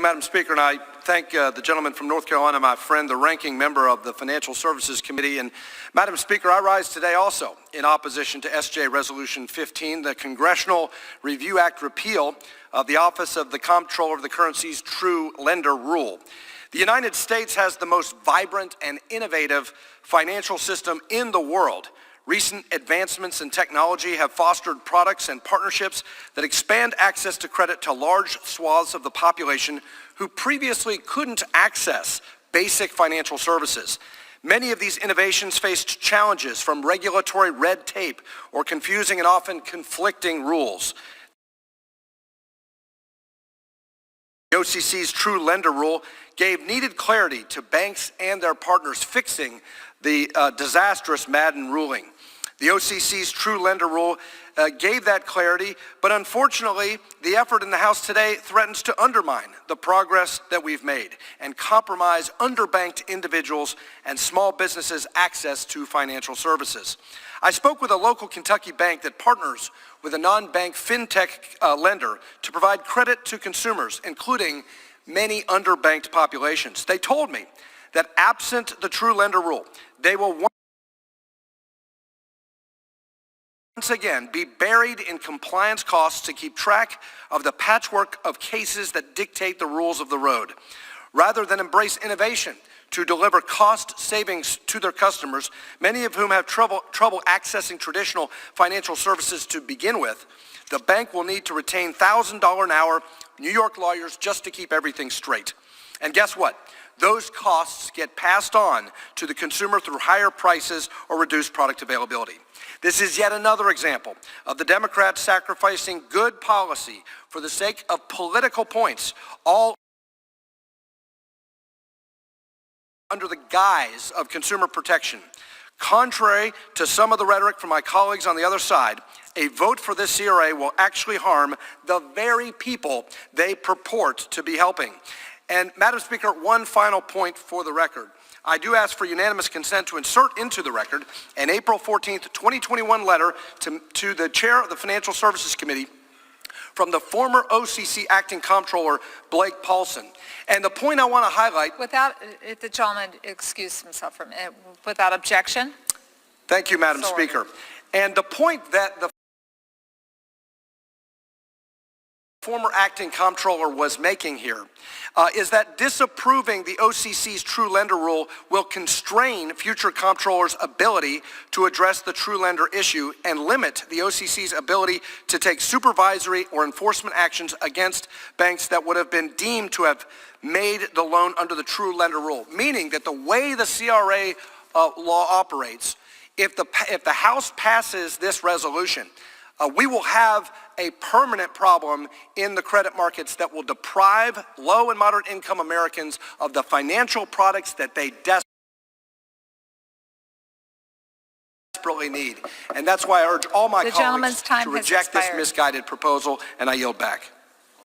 Madam Speaker, and I thank the gentleman from North Carolina, my friend, the ranking member of the Financial Services Committee. And Madam Speaker, I rise today also in opposition to SJ Resolution 15, the Congressional Review Act repeal of the Office of the Comptroller of the Currency's True Lender Rule. The United States has the most vibrant and innovative financial system in the world. Recent advancements in technology have fostered products and partnerships that expand access to credit to large swaths of the population who previously couldn't access basic financial services. Many of these innovations faced challenges from regulatory red tape or confusing and often conflicting rules. The OCC's True Lender Rule gave needed clarity to banks and their partners, fixing the disastrous Madden ruling. The OCC's True Lender Rule gave that clarity, but unfortunately, the effort in the House today threatens to undermine the progress that we've made and compromise underbanked individuals and small businesses' access to financial services. I spoke with a local Kentucky bank that partners with a non-bank fintech lender to provide credit to consumers, including many underbanked populations. They told me that absent the True Lender Rule, they will once again be buried in compliance costs to keep track of the patchwork of cases that dictate the rules of the road. Rather than embrace innovation to deliver cost savings to their customers, many of whom have trouble accessing traditional financial services to begin with, the bank will need to retain $1,000 an hour New York lawyers just to keep everything straight. And guess what? Those costs get passed on to the consumer through higher prices or reduced product availability. This is yet another example of the Democrats sacrificing good policy for the sake of political points, all under the guise of consumer protection. Contrary to some of the rhetoric from my colleagues on the other side, a vote for this CRA will actually harm the very people they purport to be helping. And Madam Speaker, one final point for the record. I do ask for unanimous consent to insert into the record an April 14th, 2021 letter to the chair of the Financial Services Committee from the former OCC acting comptroller, Blake Paulson. And the point I want to highlight— Without, if the gentleman excuse himself from it, without objection. Thank you, Madam Speaker. And the point that the former acting comptroller was making here is that disapproving the OCC's True Lender Rule will constrain future comptrollers' ability to address the true lender issue and limit the OCC's ability to take supervisory or enforcement actions against banks that would have been deemed to have made the loan under the True Lender Rule. Meaning that the way the CRA law operates, if the House passes this resolution, we will have a permanent problem in the credit markets that will deprive low and moderate income Americans of the financial products that they desperately need. And that's why I urge all my colleagues to reject this misguided proposal, and I yield back.